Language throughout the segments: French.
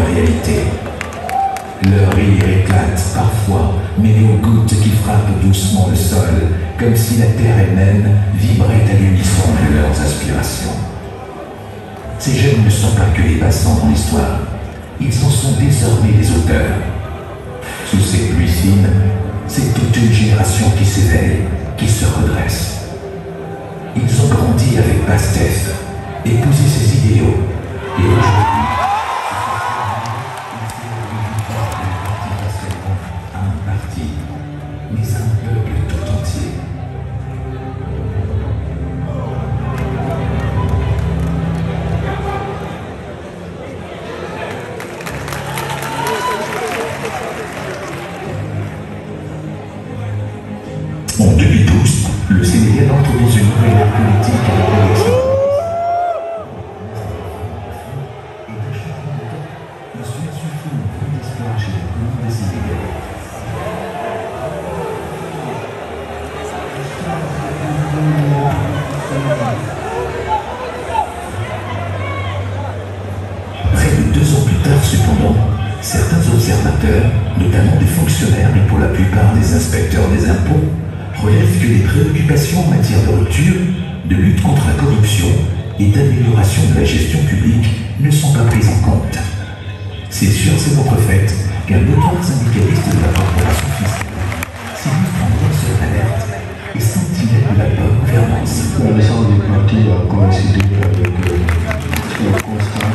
une réalité. Leur rire éclate parfois, mêlé aux gouttes qui frappent doucement le sol, comme si la terre elle-même vibrait à l'unisson de leurs aspirations. Ces jeunes ne sont pas que les passants dans l'histoire, ils en sont désormais les auteurs. Sous ces pluies fines, c'est toute une génération qui s'éveille, qui se redresse. Ils ont grandi avec Pastef, épousé ses idéaux, et aujourd'hui, en 2012, le Sénégal entre dans une nouvelle ère politique avec l'élection. Près de 2 ans plus tard, cependant, certains observateurs, notamment des fonctionnaires et pour la plupart des inspecteurs des impôts, relève que les préoccupations en matière de rupture, de lutte contre la corruption et d'amélioration de la gestion publique ne sont pas prises en compte. C'est sur ces contrefaites qu'un notoire syndicaliste de la corporation fiscale s'illustre en lanceur d'alerte et sentinelle de la bonne gouvernance. La naissance du parti a coïncidé avec le constat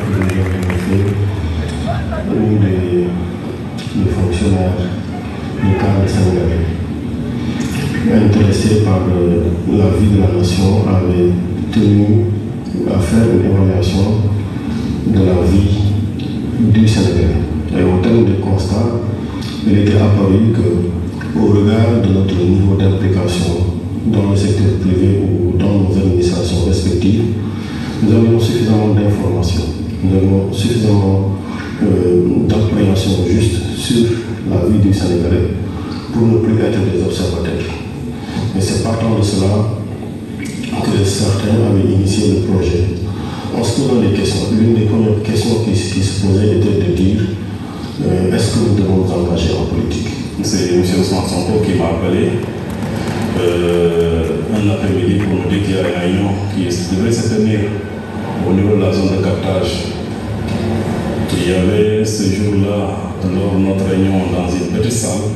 que j'ai fait où les fonctionnaires du cadre sénégalais intéressés par la vie de la nation avaient tenu à faire une évaluation de la vie du Sénégal. Et au terme du constat, il était apparu qu'au regard de notre niveau d'implication dans le secteur privé ou dans nos administrations respectives, nous avions suffisamment d'informations, nous avions suffisamment d'appréhension juste sur la vie du Sénégalais pour ne plus être des observateurs. Et c'est partant de cela que certains avaient initié le projet. En se posant des questions, l'une des premières questions qui se posait était de dire est-ce que nous devons nous engager en politique? C'est M. Ousmane Sonko qui m'a appelé un après-midi pour me dire qu'il y a une réunion qui devrait se tenir au niveau de la zone de captage. Il y avait ce jour-là, lors de notre réunion dans une petite salle,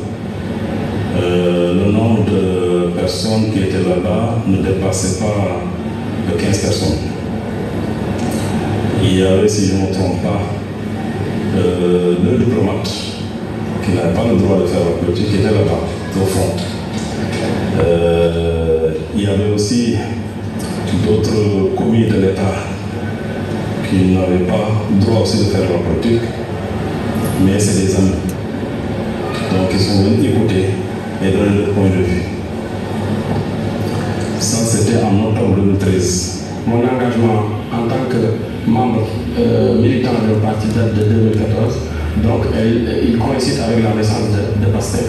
le nombre de personnes qui étaient là-bas ne dépassait pas de 15 personnes. Il y avait, si je ne me trompe pas, le diplomate qui n'avait pas le droit de faire la politique, qui était là-bas, au fond. Il y avait aussi d'autres commis de l'État qui n'avaient pas le droit aussi de faire la politique, mais c'est des amis. Donc ils sont venus écouter et donner leur point de vue. Ça, c'était en octobre 2013. Mon engagement en tant que membre militant du parti date de 2014, donc il coïncide avec la naissance de Pastef.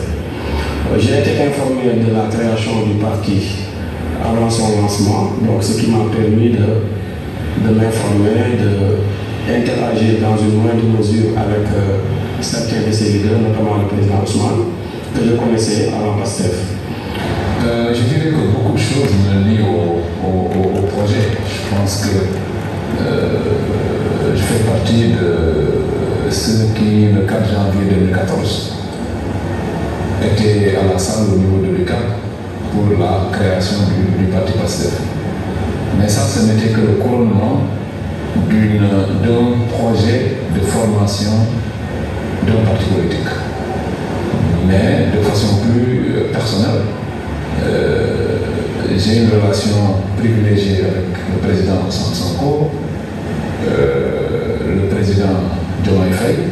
J'ai été informé de la création du parti avant son lancement, donc ce qui m'a permis de m'informer, d'interagir dans une moindre mesure avec certains de ses leaders, notamment le président Ousmane, que je connaissais avant Pastef. Je dirais que beaucoup de choses me lient au projet. Je pense que je fais partie de ceux qui, le 4 janvier 2014, étaient à la salle au niveau de l'UCAP pour la création du parti Pastef. Mais ça, ce n'était que le couronnement d'un projet de formation d'un parti politique. Mais de façon plus personnelle, j'ai une relation privilégiée avec le président Ousmane Sonko, le président Diomaye Faye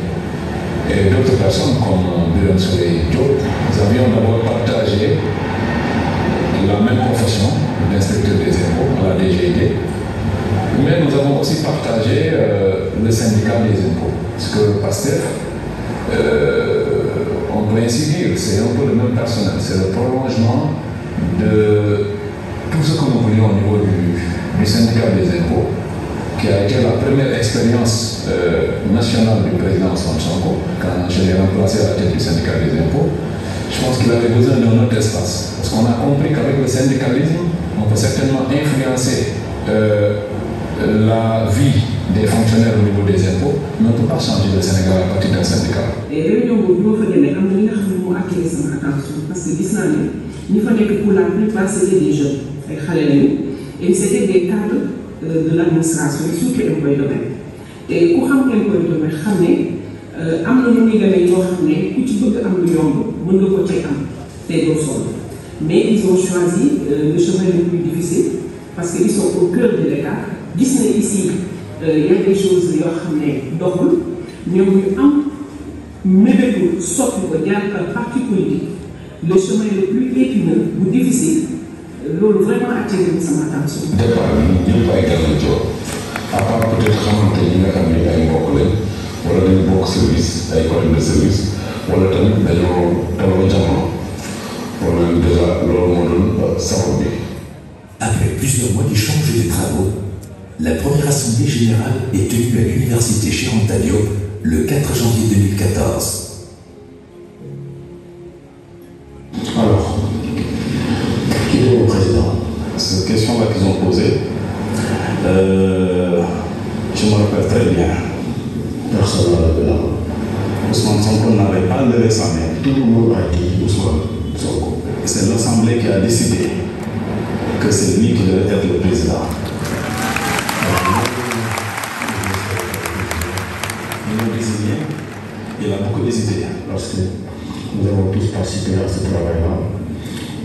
et d'autres personnes comme Birame Souleye Diop. Nous avions d'abord partagé la même profession d'inspecteur des impôts à la DGID, mais nous avons aussi partagé le syndicat des impôts, parce que Pastef, on peut ainsi dire, c'est un peu le même personnel, c'est le prolongement de tout ce que nous voulions au niveau du syndicat des impôts, qui a été la première expérience nationale du président Ousmane Sonko, quand je l'ai remplacé à la tête du syndicat des impôts. Je pense qu'il avait besoin d'un autre espace. Parce qu'on a compris qu'avec le syndicalisme, on peut certainement influencer la vie des fonctionnaires au niveau des impôts, mais on ne peut pas changer le Sénégal à partir d'un syndicat. Et réunion boobu ñoo fa demee am na li nga xam ne moo attiré sama attention parce que gis naa ne ñi fa nekk pour la plupart c'était des jeunes ay xale lañu et c'était des cadres de l'administration surtout impôts domaine et ku xam impôts domaine xam ne am na ñu muy demee yoo xam ne ku ci bëgg am lu yomb mën nga ko cee am te doo sonn mais ils ont choisi le chemin le plus difficile parce que ils sont au cœur de l'État gis na ici y a des choses yoo xam ne doxul ñoom ñu am mébétu soppi ko jaar parti politique le chemin le plus épineux bu difficile loolu vraiment attiré sama attention. départ bi ñëpp ay gàllankoor à part peut-être xamante ñi nga xam ne ay mbokk lañ wala dañu bokk service ay collègues de service wala tamit dañoo tolloo jamono wala déjà loolu moo doon sabab bi. Après plusieurs mois d'échanges et de travaux, la première assemblée générale est tenue à l'université Cheikh Anta Diop le 4 janvier 2014. Alors, qui est le président? Cette question-là qu'ils ont posée, je me rappelle très bien. Personne n'a levé la main. Ousmane Sonko n'avait pas levé sa main. Tout le monde a dit Ousmane Sonko. C'est l'Assemblée qui a décidé que c'est lui qui devait être le président. Il a désigné, il a beaucoup hésité. Parce que nous avons tous participé à ce travail-là.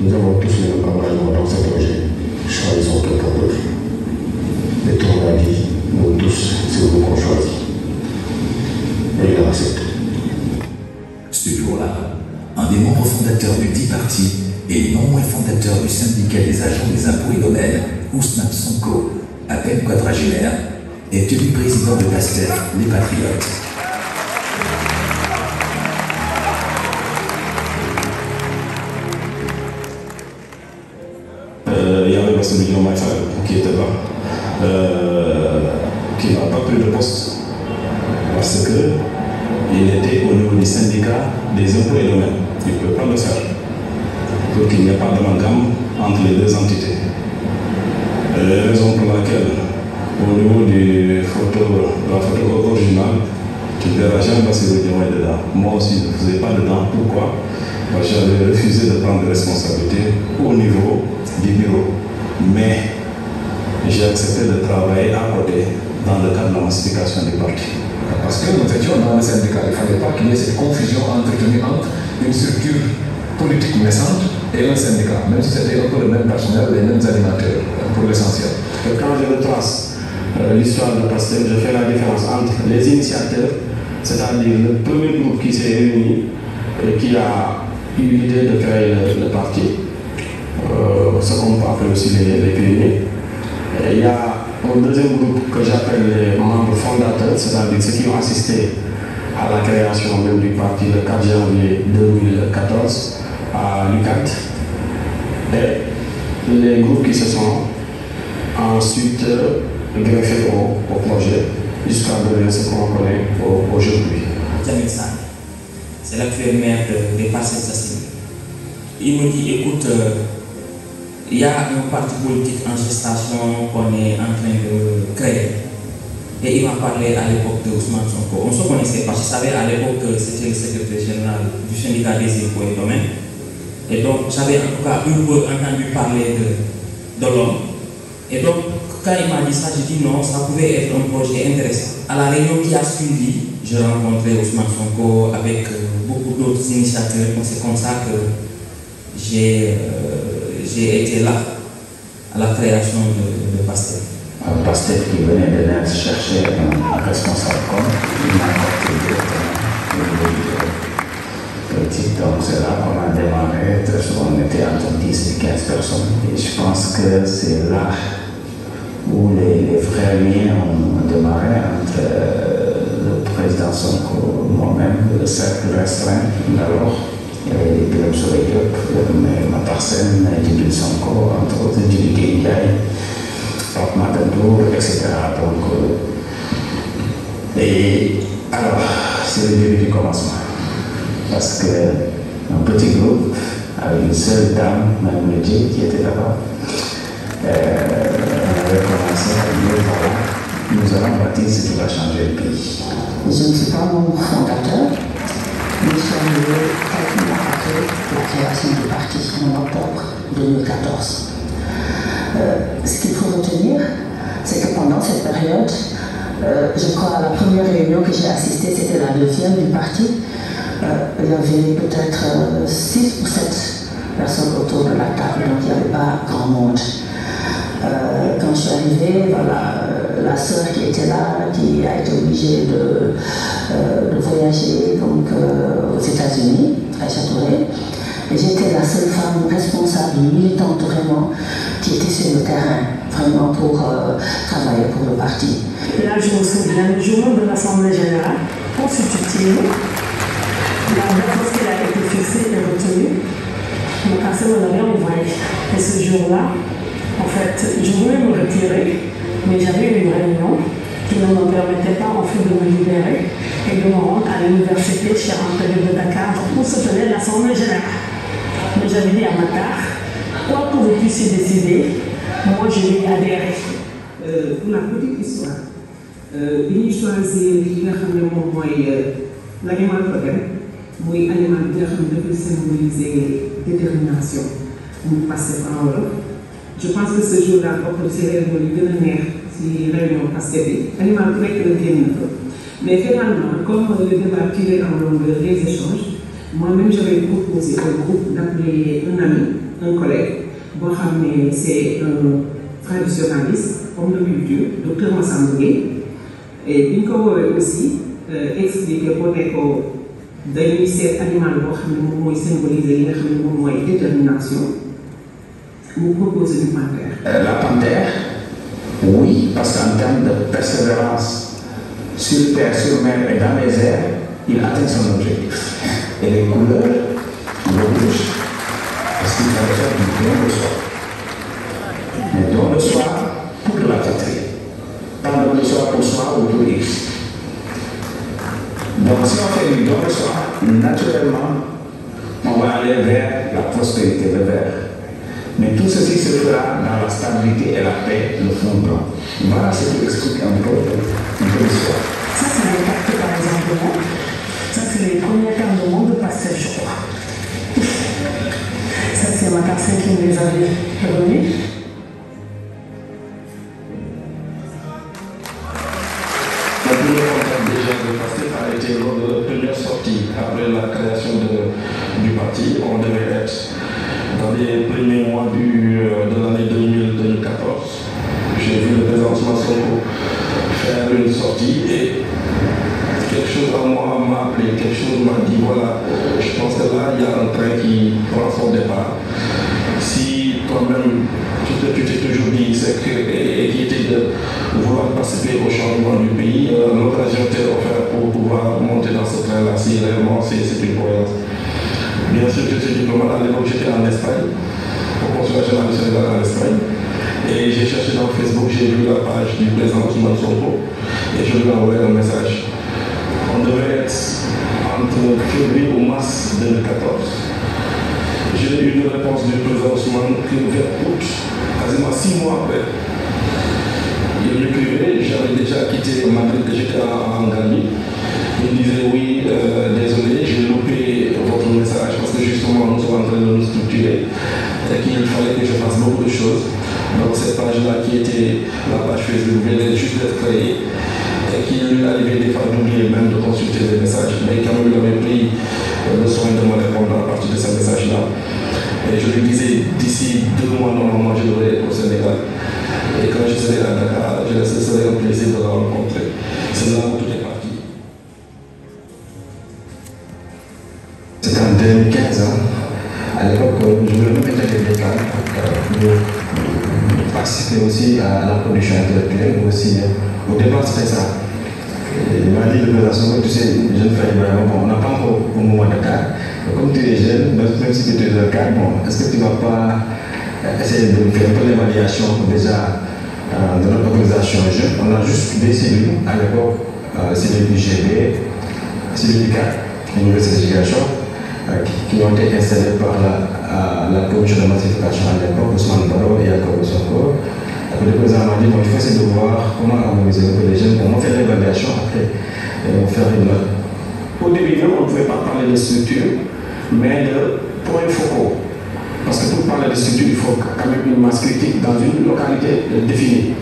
Nous avons tous les mêmes engagements dans ce projet. Choisissons quelqu'un d'autre. Et tout le monde a dit, nous tous, c'est vous qu'on choisit. Et il a accepté. Ce jour-là, un des membres fondateurs du dit parti et non moins fondateur du syndicat des agents des impôts et domaines, Ousmane Sonko, à peine quadragénaire, est élu président de PASTEF, les Patriotes. Il y avait Bassirou Diomaye Faye qui était là, qui n'a pas pris de poste parce qu'il était au niveau du syndicat des impôts et domaines. Il ne peut pas le faire pour qu'il n'y ait pas d'amalgame entre les deux entités. Raison pour laquelle, au niveau de la photo originale, tu verras jamais Bassirou Diomaye dedans. Moi aussi, je ne faisais pas dedans. Pourquoi? Parce que j'avais refusé de prendre des responsabilités au niveau du bureau. Mais j'ai accepté de travailler à côté dans le cadre de la massification du parti. Parce que nous étions dans le syndicat, il ne fallait pas qu'il y ait cette confusion entretenue entre une structure politique naissante et un syndicat, même si c'était un peu le même personnel, les mêmes animateurs, pour l'essentiel. Quand je retrace l'histoire de PASTEF, je fais la différence entre les initiateurs, c'est-à-dire le premier groupe qui s'est réuni et qui a eu l'idée de créer le parti, ce qu'on peut appeler aussi les pionniers. Il y a un deuxième groupe que j'appelle les membres fondateurs, c'est-à-dire ceux qui ont assisté à la création même du parti le 4 janvier 2014 à l'UCAT. Et les groupes qui se sont ensuite greffés au projet jusqu'à devenir ce qu'on connaît aujourd'hui. Jamil Sane, c'est l'actuel maire des Parcelles Assainies. Il me dit, écoute, il y a un parti politique en gestation qu'on est en train de créer. Et il m'a parlé à l'époque de Ousmane Sonko. On se connaissait pas, je savais à l'époque que c'était le secrétaire général du syndicat des impôts et domaines. Et donc j'avais en tout cas un peu entendu parler de l'homme. Et donc quand il m'a dit ça, j'ai dit non, ça pouvait être un projet intéressant. À la réunion qui a suivi, je rencontrais Ousmane Sonko avec beaucoup d'autres initiateurs. C'est comme ça que j'ai été là à la création de PASTEF. Un PASTEF qui venait de naître chercher un responsable comme n'importe directement au niveau politique. Donc c'est là qu'on a démarré. Très souvent on était entre 10 et 15 personnes. Et je pense que c'est là où les vrais liens ont démarré entre le président Sonko, moi-même, le cercle restreint d'alors. Il y avait Birame Souleye Diop, Matar Sène, Djibril Sonko, entre autres, Djibril Ndiaye. Fort Matador, etc. Donc, et alors, c'est le début du commencement. Parce qu'un petit groupe, avec une seule dame, Mme Medji, qui était là-bas, on avait commencé à dire voilà, nous allons bâtir ce qui va changer le pays. Je ne suis pas membre fondateur, mais je suis arrivé quelques mois après la création du parti en octobre 2014. Ce qu'il faut retenir, c'est que pendant cette période, je crois à la première réunion que j'ai assistée, c'était la deuxième du parti. Il y avait peut-être 6 ou 7 personnes autour de la table, donc il n'y avait pas grand monde. Quand je suis arrivée, voilà, la sœur qui était là, qui a été obligée de voyager donc, aux États-Unis, à Châteauray. Et j'étais la seule femme responsable, militante vraiment, qui était sur le terrain, vraiment pour travailler pour le parti. Et là, je me souviens, le jour de l'Assemblée générale constitutive, la date lorsqu'elle a été fixée et retenue, ma personne m'en avait envoyé. Et ce jour-là, en fait, je voulais me retirer, mais j'avais une réunion qui ne me permettait pas en fait de me libérer et de me rendre à l'université Cheikh Anta Diop de Dakar où se tenait l'Assemblée générale. Mais j'avais dit à Matar, quoi que vous puissiez décider, moi je vais y adhérer. Pour la petite histoire, bi ñuy choisir li nga xam ne moom mooy l'animal totem muy animal bi nga xam ne dafay symboliser détermination mu passé en wolof. Je pense que ce jour-là bokk na ci réunion yi gën a neex ci réunion Pastef bi animal bu nekk la génn na ko mais finalement comme le débat tirait en longueur des échanges, moi-même j'avais proposé au groupe d'appeler un ami, un collègue boo xam ne c'est un traditionnaliste, homme de culture, docteur Massamba Gueye. Et bi ñu ko woowee aussi expliqué ko ne ko dañuy seet animal boo xam ne moom mooy symboliser li nga xam ne moom mooy détermination mu proposé une panthère. La panthère, oui, parce qu'en termes de persévérance sur terre, sur mer et dans les airs, il atteint son objectif. Et les couleurs, le rouge, parce qu'il fallait faire du don de soi. Mais don de soi pour la patrie. Pas don de soi pour soi ou pour X. Donc si on fait du don de soi, naturellement, on va aller vers la prospérité, le vert. Mais tout ceci se fera dans la stabilité et la paix, le fond blanc. Voilà ce qui explique un peu l'histoire. Ça, c'est les cartes, par exemple, ça, c'est les premières cartes du monde de Pastef, je crois. Ça, c'est ma carte qui me les avait remis. La première contact déjà de Pastef a été lors de la première sortie après la création du parti. On devait être dans les premiers mois de l'année 2014. J'ai vu le président Ousmane Sonko faire une sortie et quelque chose à moi m'a appelé, quelque chose m'a dit voilà, je pense que là il y a un train qui prend son départ. Si toi-même tout ce que tu t'es toujours dit c'est que, et qui était de vouloir participer au changement du pays, l'occasion t'est offerte pour pouvoir monter dans ce train-là si réellement c'est une croyance. Bien sûr, je suis diplomate, à l'époque j'étais en Espagne, au consulat général du Sénégal en Espagne, et j'ai cherché dans Facebook, j'ai vu la page du président Ousmane Sonko, et je lui ai envoyé un message. On devait être entre février ou mars 2014. J'ai eu une réponse du président Ousmane vers août, quasiment 6 mois après. Il m'écrivait, j'avais déjà quitté Madrid, j'étais en Gambie. Il me disait oui, désolé, j'ai loupé votre message parce que justement nous sommes en train de nous structurer et qu'il fallait que je fasse beaucoup de choses. Donc cette page-là qui était la page Facebook venait juste d'être créée et qu'il lui arrivait des fois d'oublier même de consulter les messages. Mais quand même il avait pris le soin de me répondre à partir de ce message-là. Et je lui disais d'ici 2 mois normalement je devrais être au Sénégal. Et quand je serai à Dakar, ce serait un plaisir de la rencontrer. C'est là où tout est parti. C'était en 2015, à l'époque, je voulais même intégrer des plans pour participer aussi à la production intellectuelle, aussi au départ c'était ça. Il m'a dit le président, tu sais, jeune frère Ibrahima, bon, on n'a pas encore au moment de Dakar, comme tu es jeune, même si tu es de Dakar, bon, est-ce que tu ne vas pas essayer de faire un peu l'évaluation déjà de notre organisation jeune. On a juste des cellules à l'époque, cellules UGB, cellules UCAD, l'Université de Ziguinchor, qui ont été installées par la commission de massification à l'époque, Ousmane Baro et Jacob Soko. Le président m'a dit, bon, il faut essayer de voir comment harmoniser un peu les jeunes, comment faire l'évaluation, après faire une note. Au début, on ne pouvait pas parler de structure, mais de points focaux. Parce que pour parler de structure, il faut quand même une masse critique dans une localité définie.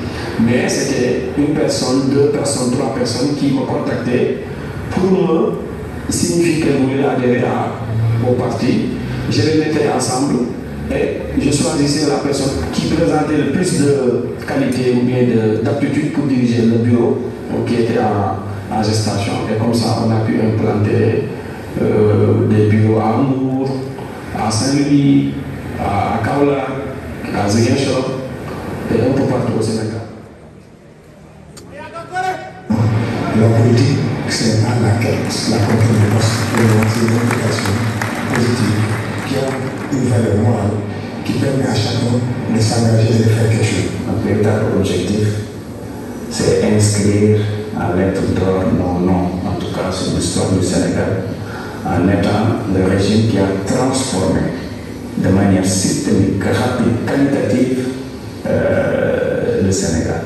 Mais c'était une personne, 2 personnes, 3 personnes qui me contactaient pour me signifier qu'elles voulaient adhérer au parti. Je les mettais ensemble et je choisissais la personne qui présentait le plus de qualité ou bien d'aptitude pour diriger le bureau qui était en gestation. Et comme ça, on a pu implanter des bureaux à Amour, à Saint-Louis, à Kaola, à Ziguinchor et un peu partout au Sénégal. La politique, c'est à la quête, la contre-dépense, une implication positive qui a une valeur morale qui permet à chacun de s'engager et de faire quelque chose. Notre véritable objectif, c'est inscrire en lettres d'or nos noms, en tout cas sur l'histoire du Sénégal, en étant le régime qui a transformé de manière systémique, rapide, qualitative le Sénégal.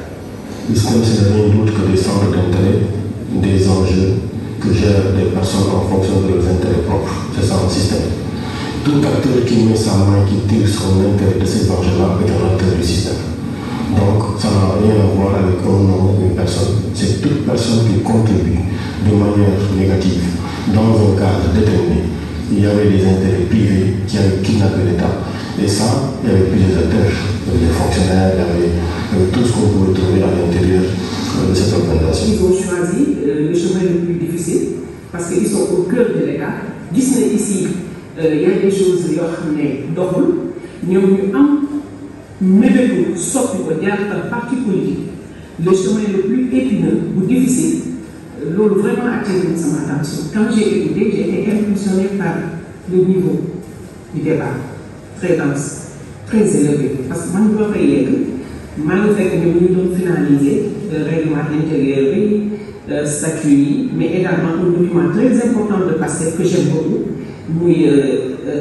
L'islam, ce n'est rien d'autre que des centres d'intérêt, des enjeux que gèrent des personnes en fonction de leurs intérêts propres. C'est ça le système. Tout acteur qui met sa main, qui tire son intérêt de ces enjeux-là est un acteur du système. Donc, ça n'a rien à voir avec un nom ou une personne. C'est toute personne qui contribue de manière négative dans un cadre déterminé. Il y avait des intérêts privés qui avaient kidnappé l'État. Et ça, il y avait plusieurs acteurs. Il y avait des fonctionnaires, il y avait tout ce qu'on pouvait trouver à l'intérieur de cette organisation. Ils ont choisi le chemin le plus difficile parce qu'ils sont au cœur de l'État. Disney ici, il y a des choses qui sont doxul ñoom ñu am mébétu soppi ko jaar par parti politique le chemin le plus épineux ou difficile loolu vraiment attiré sama attention. Quand j'ai écouté, j'ai été impressionné par le niveau du débat très dense, très élevé parce que man boo fay yegg maa ngi fekk ñoom ñu doon finaliser règlement intérieur bi statut yi mais également un document très important de PASTEF que j'aime beaucoup muy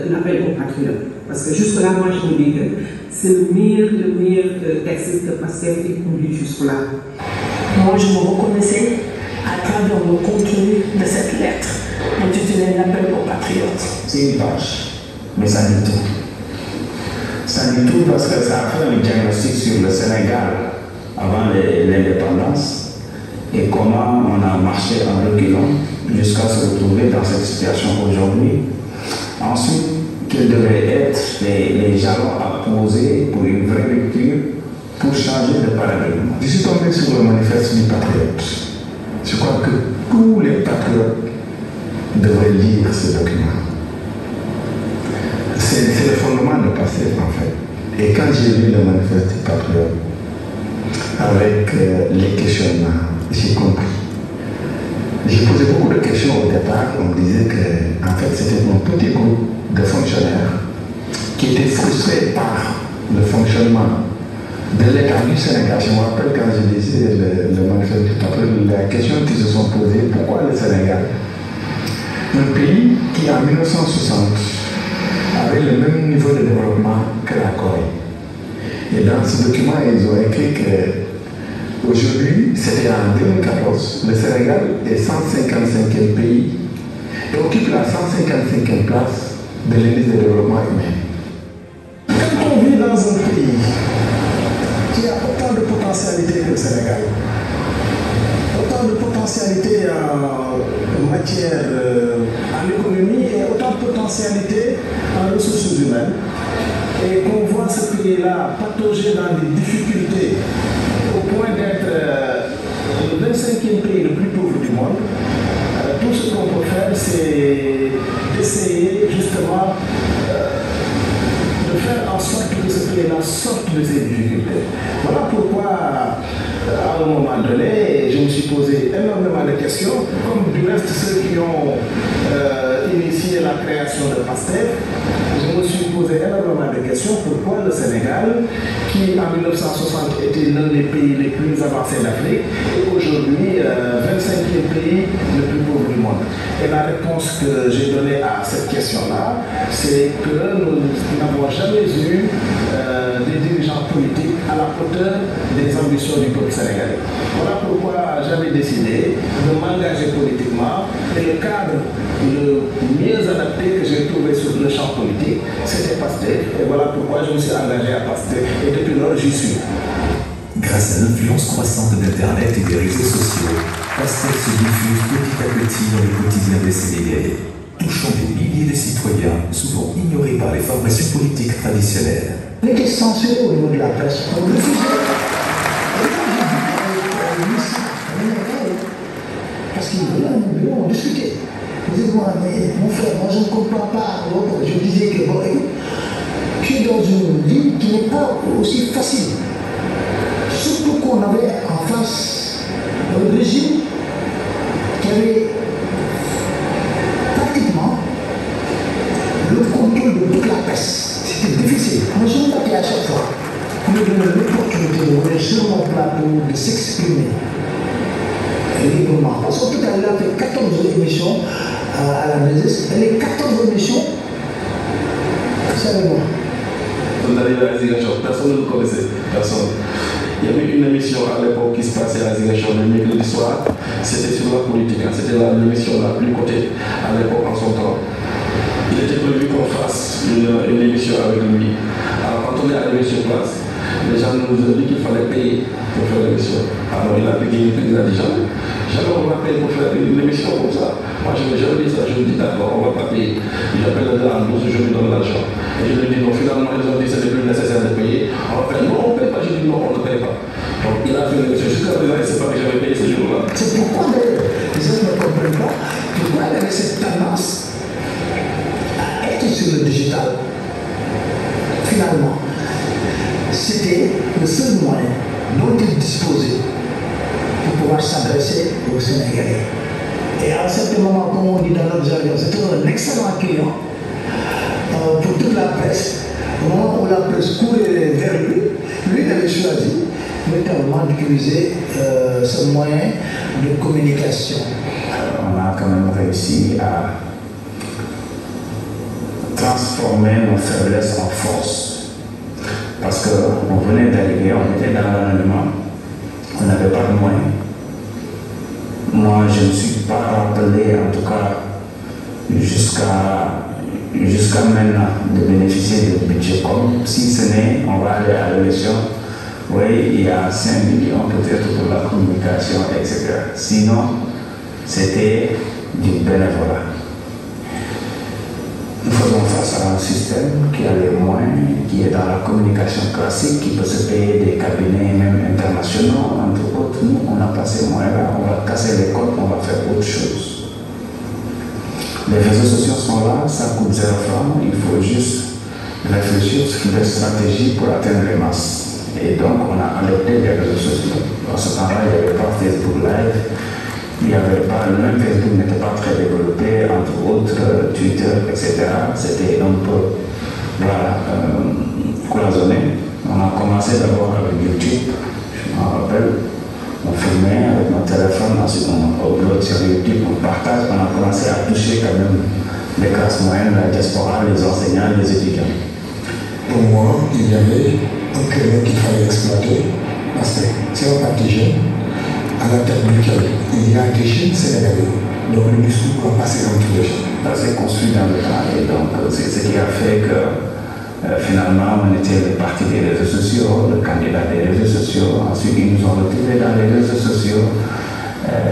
l'appel aux patriotes. Parce que jusque-là, moi, je me dis que c'est le meilleur texte que PASTEF ait conduit jusque-là. Moi, je me reconnaissais à travers le contenu de cette lettre intitulée l'appel aux patriotes. C'est une page, mais ça dit tout. Ça dit tout parce que ça a fait un diagnostic sur le Sénégal avant l'indépendance et comment on a marché en reculant jusqu'à se retrouver dans cette situation aujourd'hui. Ensuite, quels devaient être les jalons à poser pour une vraie rupture, pour changer de paradigme. Je suis tombé sur le manifeste du patriote. Je crois que tous les patriotes devraient lire ce document. C'est le fondement de PASTEF en fait. Et quand j'ai lu le manifeste du patriote, avec les questionnements, j'ai compris. J'ai posé beaucoup de questions au départ. On me disait que en fait, c'était un petit groupe de fonctionnaires qui étaient frustrés par le fonctionnement de l'État du Sénégal. Je me rappelle quand je lisais le manifeste du patriote, la question qu'ils se sont posées, pourquoi le Sénégal, un pays qui en 1960 avait le même niveau de développement que la Corée. Et dans ce document, ils ont écrit que aujourd'hui, c'était en 2014, le Sénégal est 155e pays et occupe la 155e place de l'indice de développement humain. Quand on vit dans un pays qui a autant de potentialités que le Sénégal, autant de potentialités en matière, en économie et autant de potentialités en ressources humaines, et qu'on voit ce pays-là patauger dans des difficultés au point d'être le 25e pays le plus pauvre du monde, tout ce qu'on peut faire, c'est d'essayer justement de faire en sorte que ce pays-là sorte de ces difficultés. Voilà pourquoi, à un un moment donné, je me suis posé énormément de questions, comme du reste ceux qui ont initié la création de PASTEF. Je me suis posé énormément de questions. Pourquoi le Sénégal, qui en 1960 était l'un des pays les plus avancés d'Afrique, est aujourd'hui 25e pays le plus pauvre du monde? Et la réponse que j'ai donnée à cette question-là, c'est que nous n'avons jamais eu des dirigeants politiques à la hauteur des ambitions du peuple sénégalais. Voilà pourquoi j'avais décidé de m'engager politiquement, et le cadre le mieux adapté que j'ai trouvé sur le champ politique, c'était PASTEF, et voilà pourquoi je me suis engagé à PASTEF, et depuis lors j'y suis. Grâce à l'influence croissante d'Internet et des réseaux sociaux, PASTEF se diffuse petit à petit dans le quotidien des Sénégalais, touchant des milliers de citoyens, souvent ignorés par les formations politiques traditionnelles. Il était censuré au niveau de la presse. On refusait. Parce qu'il venait à mon bureau, on discutait. Je disais, moi, mais mon frère, moi je ne comprends pas. Je disais que, bon, écoute, je suis dans une ville qui n'est pas aussi facile. Surtout qu'on avait en face un régime qui avait pratiquement le contrôle de toute la presse. C'était difficile. Moi, je me battais à chaque fois. On me donnait l'opportunité de venir sur mon plateau, de s'exprimer librement. Parce qu'en tout cas, il a fait 14 émissions à la Mésis. Et les 14 émissions, savez-moi. On arrivait à Ziguinchor, personne ne nous connaissait. Personne. Il y avait une émission à l'époque qui se passait à Ziguinchor le mercredi soir. C'était sur la politique. C'était l'émission la plus cotée à l'époque en son temps. Il était prévu qu'on fasse une émission avec lui. Alors quand on est arrivé sur place, les gens nous ont dit qu'il fallait payer pour faire l'émission. Alors il a payé, il a dit jamais on va payer pour faire une émission comme ça. Moi je n'ai jamais dit ça, je lui dis d'accord, on ne va pas payer. J'appelle le gars en bourse, je lui donne l'argent. Et je lui dis non, finalement ils ont dit que ce n'est plus nécessaire de payer. On va payer. Non, on ne paye pas. Je dis non, on ne paye pas. Donc il a fait l'émission. Jusqu'à présent, il ne sait pas que j'avais payé ce jour-là. C'est pourquoi d'ailleurs, les gens ne comprennent pas pourquoi il avait cette tendance à être sur le digital. Finalement, c'était le seul moyen dont il disposait pour pouvoir s'adresser aux Sénégalais. Et à un certain moment, comme on dit dans notre jargon, c'était un excellent client pour toute la presse. Au moment où la presse courait vers lui, il avait choisi notamment d'utiliser ce moyen de communication. On a quand même réussi à transformer nos faiblesses en force. Parce qu'on venait d'arriver, on était dans l'anonymat, on n'avait pas de moyens. Moi, je ne me suis pas rappelé, en tout cas, jusqu'à maintenant, de bénéficier de budget comme si ce n'est, on va aller à l'élection, oui, il y a 5 millions peut-être pour la communication, etc. Sinon, c'était du bénévolat. Nous faisons face à un système qui a les moyens, qui est dans la communication classique, qui peut se payer des cabinets même internationaux, entre autres. Nous, on n'a pas ces moyens-là, on va casser les codes, on va faire autre chose. Les réseaux sociaux sont là, ça coûte 0 francs, il faut juste réfléchir sur des stratégies pour atteindre les masses. Et donc, on a adopté les réseaux sociaux. En ce temps-là, il n'y avait pas Facebook Live. Il n'y avait pas, le même Facebook n'était pas très développé, entre autres Twitter, etc. C'était un peu, voilà, cloisonné. On a commencé d'abord avec YouTube, je m'en rappelle. On filmait avec notre téléphone, ensuite on upload sur YouTube, on partage. On a commencé à toucher quand même les classes moyennes, la diaspora, les enseignants, les étudiants. Pour moi, il y avait un créneau qu'il fallait exploiter, parce que c'est un parti jeune. À la tête duquel il y a des jeunes Sénégalais, donc le discours a passé entre les jeunes. Ça s'est construit dans le temps et donc c'est ce qui a fait que finalement on était le parti des réseaux sociaux, le candidat des réseaux sociaux. Ensuite ils nous ont retrouvés dans les réseaux sociaux.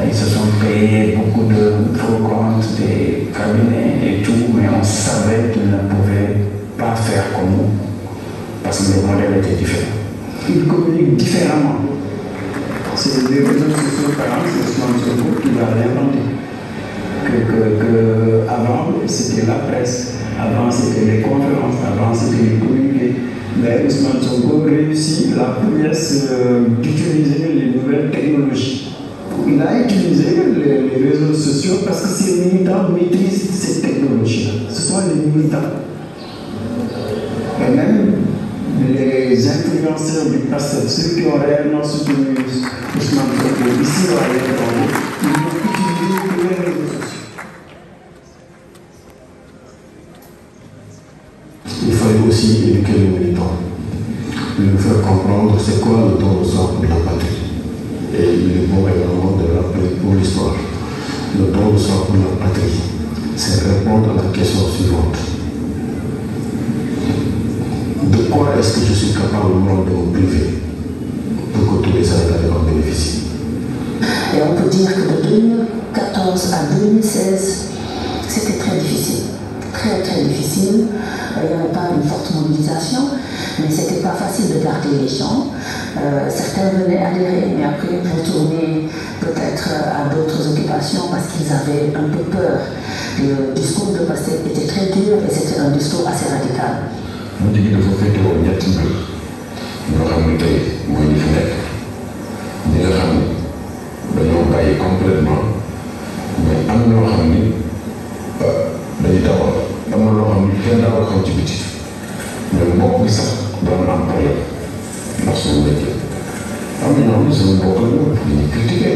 Ils se sont payés beaucoup de faux comptes, des cabinets et tout, mais on savait qu'ils ne pouvaient pas faire comme nous parce que le modèle était différent. Ils communiquent différemment. C'est les réseaux sociaux, par exemple, c'est Ousmane Sonko qui l'a réinventé. Avant, c'était la presse, avant, c'était les conférences, avant, c'était les communiqués. Mais Ousmane Sonko réussit la promesse d'utiliser les nouvelles technologies a utilisé les réseaux sociaux parce que ces militants maîtrisent ces technologies-là. Ce sont les militants. Et même les influenceurs du passé, ceux qui ont réellement soutenu Ousmane Sonko ici ou ailleurs, ils ont utilisé les réseaux sociaux. Il fallait aussi éduquer les militants, lui faire comprendre c'est quoi le don de soi pour la patrie. Et il est bon également de rappeler pour l'histoire. Le don de soi pour la patrie, c'est répondre à la question suivante. De quoi est-ce que je suis capable de me priver pour que tous les Sénégalais en bénéficient? Et on peut dire que de 2014 à 2016, c'était très difficile. Très très difficile. Il n'y avait pas une forte mobilisation, mais c'était pas facile de garder les gens. Certains venaient adhérer, mais après retourner peut-être à d'autres occupations parce qu'ils avaient un peu peur. Le discours de Pastef était très dur et c'était un discours assez radical. mu jigi dafa féete woon ñetti mbir ñoo xam ne tey mooy ñi fi nekk ñi nga xam ni dañoo bàyyi complètement mais am ñoo xam ni dañuy dawal am na loo xam ni kenn daawal xaw ci biti mais mbokk gi sax doon am problème ndax suñu métier am na ñoo xam ne suñu mbokk la ñu dañuy critiqué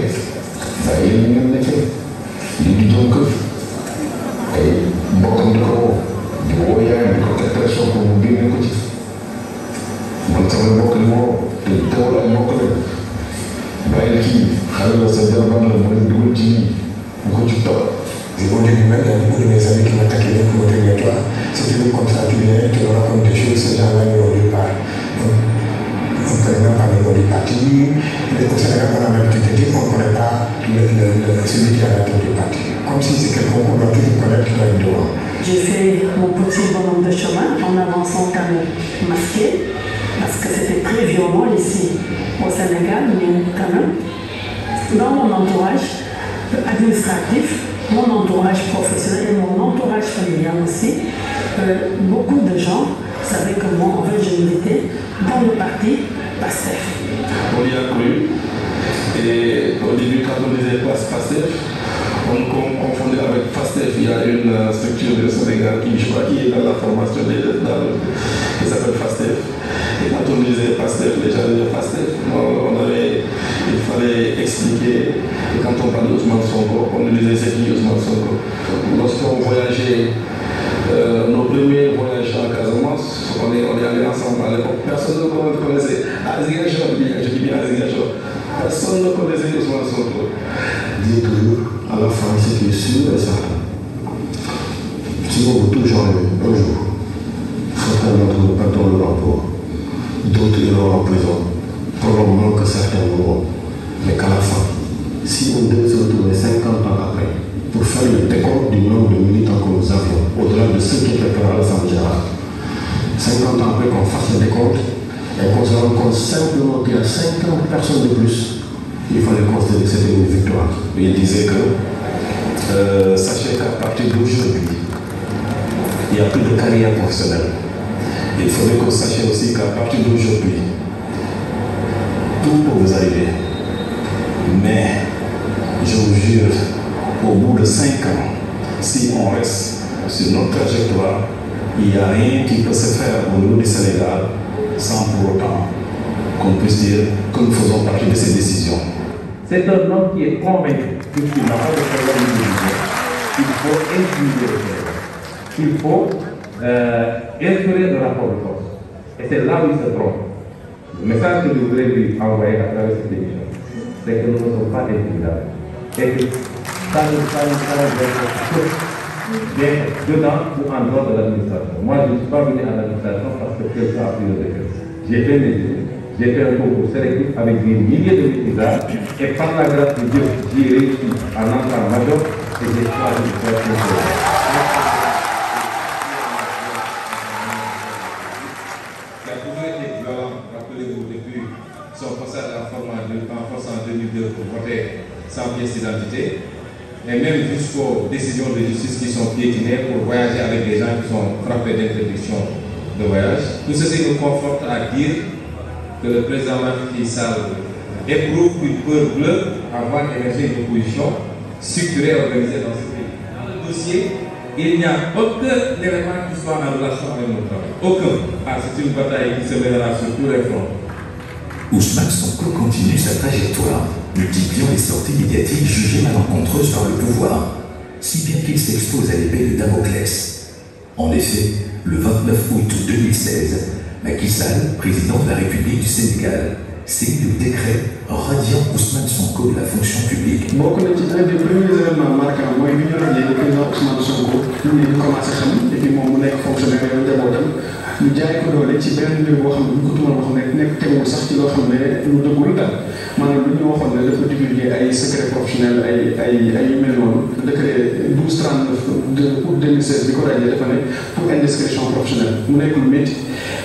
bàyyi yéen ngeen nekkee lii di jëm kër ay mbokkam di ko woo di woo yaayam di ko teg pression pour mu génne ko ci man sama mbokk li woo te teewul ay mbokk la bàyyi kii xale la sa jarban la mu leen dugal ci lii mu ko ci topp. Et au début même, il y a beaucoup de mes amis qui m'ont taquiné pour me dire toi, si tu veux comme ça, tu viens, tu me racontes des choses, ces gens-là n'ont nulle part. On ne connaît même pas le nom du parti. Au Sénégal, on a l'habitude de dire qu'on ne connaît pas celui qui a la tête du parti. Comme si c'est quelqu'un qu'on doit toujours connaître qui va être devant. J'ai fait mon petit bonhomme de chemin en avançant quand même masqué, parce que c'était très violent ici au Sénégal, mais quand même, dans mon entourage administratif, mon entourage professionnel et mon entourage familial aussi, beaucoup de gens savaient que moi, en fait, je militais dans le parti Pastef. On y a cru, et au début, quand on disait Pastef, on confondait avec Pastef. Il y a une structure de Sénégal qui, je crois, qui est dans la formation qui s'appelle Pastef. Et quand on disait Pastef, les gens disaient Pastef. Il fallait expliquer. Et quand on parlait d'Ousmane Sonko, on nous disait c'est qui Ousmane Sonko. Lorsqu'on voyageait, nos premiers voyages en Casamance, on est allés ensemble à l'époque. Personne ne connaissait Ziguinchor, je dis bien Ziguinchor. Personne ne connaissait Ousmane Sonko. Dis toujours, à la fin, ce qui est sûr et certain. Si on veut toujours un jour, certains d'entre nous perdront leur emploi, d'autres iront en prison, probablement que certains mourront. Mais qu'à la fin, si on devait se retrouver 50 ans après pour faire le décompte du nombre de militants que nous avions, au-delà de ceux qui étaient à l'Assemblée générale, 50 ans après qu'on fasse le décompte et qu'on se rende compte simplement qu'il y a 50 personnes de plus, il fallait considérer que c'était une victoire. Il disait que, sachez qu'à partir d'aujourd'hui, il n'y a plus de carrière professionnelle. Il faudrait que vous sachiez aussi qu'à partir d'aujourd'hui, tout peut vous arriver. Mais, je vous jure, au bout de 5 ans, si on reste sur notre trajectoire, il n'y a rien qui peut se faire au niveau du Sénégal sans pour autant qu'on puisse dire que nous faisons partie de ces décisions. C'est un homme qui est convaincu qu'il n'a pas de problème de vision. Il faut inclure le Sénégal. Il faut instaurer le rapport de force. Et c'est là où il se trompe. Le message que je voudrais lui envoyer à travers cette émission, c'est que nous ne sommes pas intimidables. Et que ça nous bien dedans ou en dehors de l'administration. Moi, je ne suis pas venu à l'administration parce que quelqu'un a pris le décret. J'ai fait mes études. J'ai fait un concours sélectif avec des milliers de maîtrisages et par la grâce de Dieu, j'ai réussi en entrant major et j'ai choisi de faire ce que qui a toujours été violent, rappelez-vous, depuis son passage en force en 2002 pour voter sans pièce d'identité, et même jusqu'aux décisions de justice qui sont piétinées pour voyager avec des gens qui sont frappés d'interdiction de voyage. Tout ceci nous conforte à dire que le président Macky Sall éprouve une peur bleue à voir émerger une opposition structurée et organisée dans ce pays. Dans le dossier, il n'y a aucun élément qui soit en relation avec notre travail. Aucun. C'est une bataille qui se mènera sur tous les fronts. Ousmane Sonko continue sa trajectoire, multipliant les sorties médiatiques jugées malencontreuses par le pouvoir, si bien qu'il s'expose à l'épée de Damoclès. En effet, le 29 août 2016, Macky Sall, président de la République du Sénégal, signe le décret radiant Ousmane Sonko de la fonction publique. Bokk na ci un des premiers événements marquants mooy bi ñu radié le président Ousmane Sonko ñu commencé xam et puis moom mu nekk fonctionnaire yow njabootam ñu jaay ko doole ci benn mbir boo xam ne bu ñu ko tumal wax nekk teewul sax ci loo xam ne lu dëggul daal maanaam lu ñu waxoon ne dafa divulguer ay secret professionnel ay yu mel noonu décret 1239 de août 2016 bi ko radié dafa ne pour indiscrétion professionnelle mu nekk lu métti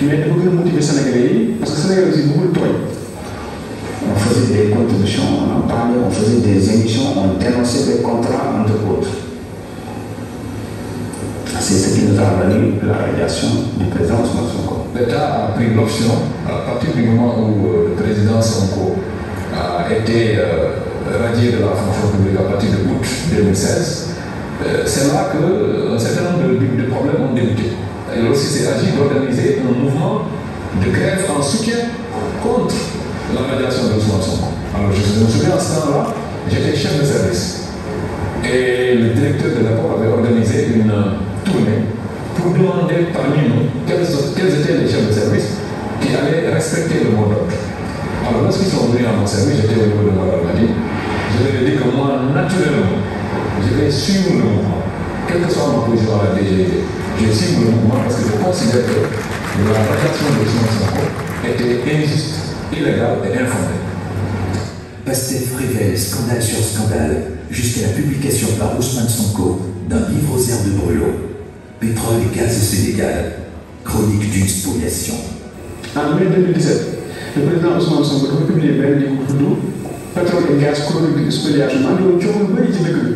mais dafa gën a motiver Sénégalais yi parce que Sénégalais yi bëggul tooñ. On faisait des contributions, on en parlait, on faisait des émissions, on dénonçait des contrats entre autres. C'est ce qui nous a valu la radiation du président Ousmane Sonko. L'État a pris l'option, à partir du moment où le président Sonko a été radié de la fonction publique à partir de août 2016, c'est là qu'un certain nombre de problèmes ont débuté. Et aussi s'est agi d'organiser un mouvement de grève en soutien contre la radiation de Ousmane Sonko. Alors je me souviens à ce temps-là, j'étais chef de service. Et le directeur de l'époque avait organisé une tournée pour demander parmi nous quels étaient les chefs de service qui allaient respecter le mot d'ordre. Alors lorsqu'ils sont venus à mon service, j'étais au niveau de Moral-Madi, je leur ai dit que moi, naturellement, je vais suivre le mouvement, quelle que soit ma position à la DGID. Je suis le mouvement parce que je considère que la radiation de Ousmane Sonko était injuste, illégale et infondée. Pastef révèle scandale sur scandale, jusqu'à la publication par Ousmane Sonko d'un livre aux airs de Brûlot. Pétrole et gaz au Sénégal, chronique d'une spoliation. En mai 2017, le président Ousmane Sonko dafa publié benn livre bu tudd Pétrole et gaz, chronique d'une spoliation. maa ngi doon coow lu bëri ci dëkk bi.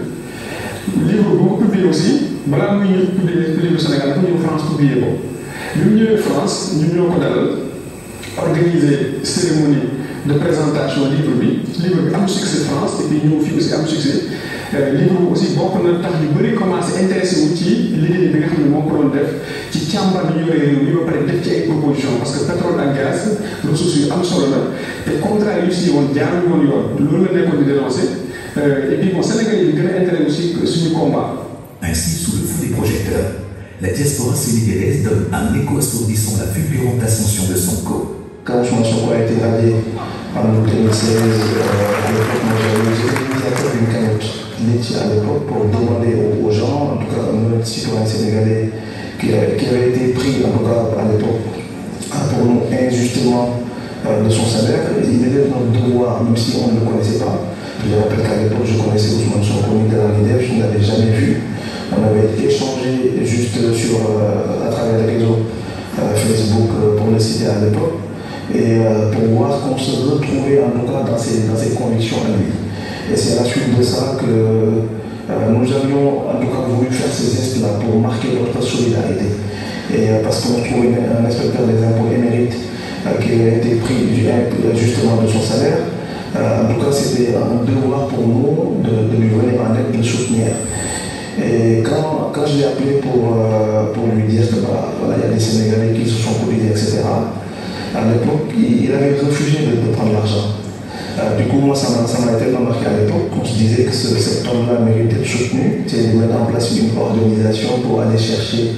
livre bu ko publié aussi balaa muy ñëw publié livre Sénégal dafa ñëw France publié ko. bi mu ñëwee France ñun ñoo ko dalal organiser cérémonie de présentation livre bi am succès France et puis ñëw fii aussi am succès livre bi aussi bokk na tax ñu bëri commencé intéressé wu ci liggéey bi nga xam ne moo ko doon def ci càmbar bi ñu yoree réew mi ba pare def ci ay propositions parce que pétrole ak gaz ressources yu am solo la te contrat yu si woon jaaruñu woon yoon loolu la nekkoon di dénoncer et puis bon Sénégal yi gën a intéressé aussi suñu combat. Ainsi, sous le feu des projecteurs, la diaspora sénégalaise donne un écho assourdissant la fulgurante ascension de Sonko. Quand Ousmane Sonko a été radié en août 2016, à l'époque, moi j'avais l'initiative d'une cagnotte laitier à l'époque pour demander aux gens, en tout cas un autre citoyen sénégalais qui avait été pris, en tout cas à l'époque, pour nous injustement de son salaire, il était de notre devoir, même si on ne le connaissait pas. Je rappelle qu'à l'époque, je connaissais Ousmane Sonko ni de la NIDEF, je ne l'avais jamais vu. On avait échangé juste à travers les réseaux Facebook, pour le citer à l'époque. Et pour voir qu'on se retrouvait en tout cas dans ses convictions à lui. Et c'est à la suite de ça que nous avions en tout cas voulu faire ces gestes-là pour marquer notre solidarité. Et parce qu'on trouvait un inspecteur des impôts émérite qui a été pris justement de son salaire. En tout cas, c'était un devoir pour nous de lui venir en aide, de le soutenir. Et quand je l'ai appelé pour lui dire que voilà, il y a des Sénégalais qui se sont cotisés, etc., à l'époque, il avait refusé de prendre l'argent. Du coup, moi, ça m'a été remarqué à l'époque. On se disait que cet homme-là méritait d'être soutenu, c'est de mettre en place une organisation pour aller chercher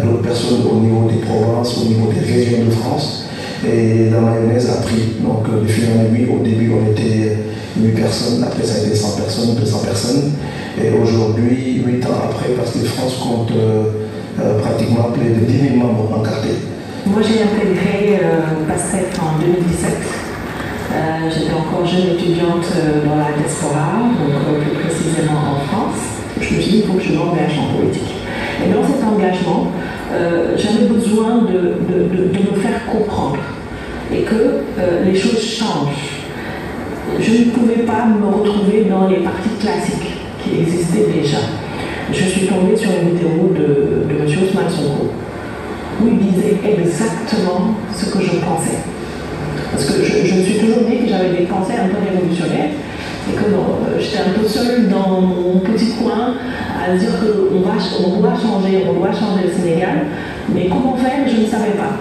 d'autres personnes au niveau des provinces, au niveau des régions de France. Et la mayonnaise a pris. Donc, de fil en aiguille, au début, on était 8 personnes, après, ça a été 100 personnes, 200 personnes. Et aujourd'hui, 8 ans après, parce que France compte pratiquement plus de 10 000 membres encartés. Moi, j'ai intégré Pastef en 2017. J'étais encore jeune étudiante dans la diaspora, donc plus précisément en France. Je me suis dit, il faut que je m'engage en politique. Et dans cet engagement, j'avais besoin de me faire comprendre et que les choses changent. Je ne pouvais pas me retrouver dans les partis classiques qui existaient déjà. Je suis tombée sur une vidéo de M. Ousmane Sonko, où il disait exactement ce que je pensais. Parce que je me suis toujours dit que j'avais des pensées un peu révolutionnaires, et que non, j'étais un peu seule dans mon petit coin à dire qu'on doit changer le Sénégal, mais comment faire, je ne savais pas.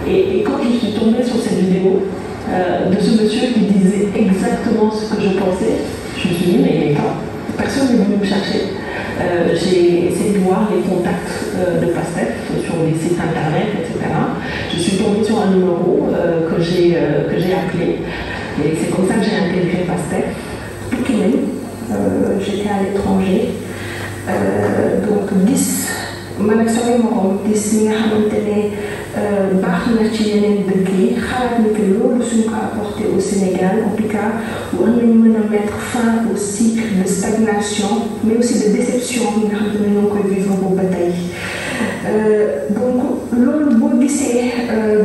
Et quand je suis tombée sur cette vidéo de ce monsieur qui disait exactement ce que je pensais, je me suis dit, mais il est temps, personne n'est venu me chercher. J'ai essayé de voir les contacts de PASTEF sur les sites internet, etc. Je suis tombée sur un numéro que j'ai appelé. Et c'est comme ça que j'ai intégré PASTEF. J'étais à l'étranger. Donc 10 man ak samay morom gis li nga xamante ne baax na ci yeneen dëkk yi xalaat ni que loolu suñ ko apporté au Sénégal en tout cas war nañu mën a mettre fin au cycle de stagnation mais aussi de déception yi nga xamante ne ñoo ngi koy vivre boobu ba tey donc loolu boo gisee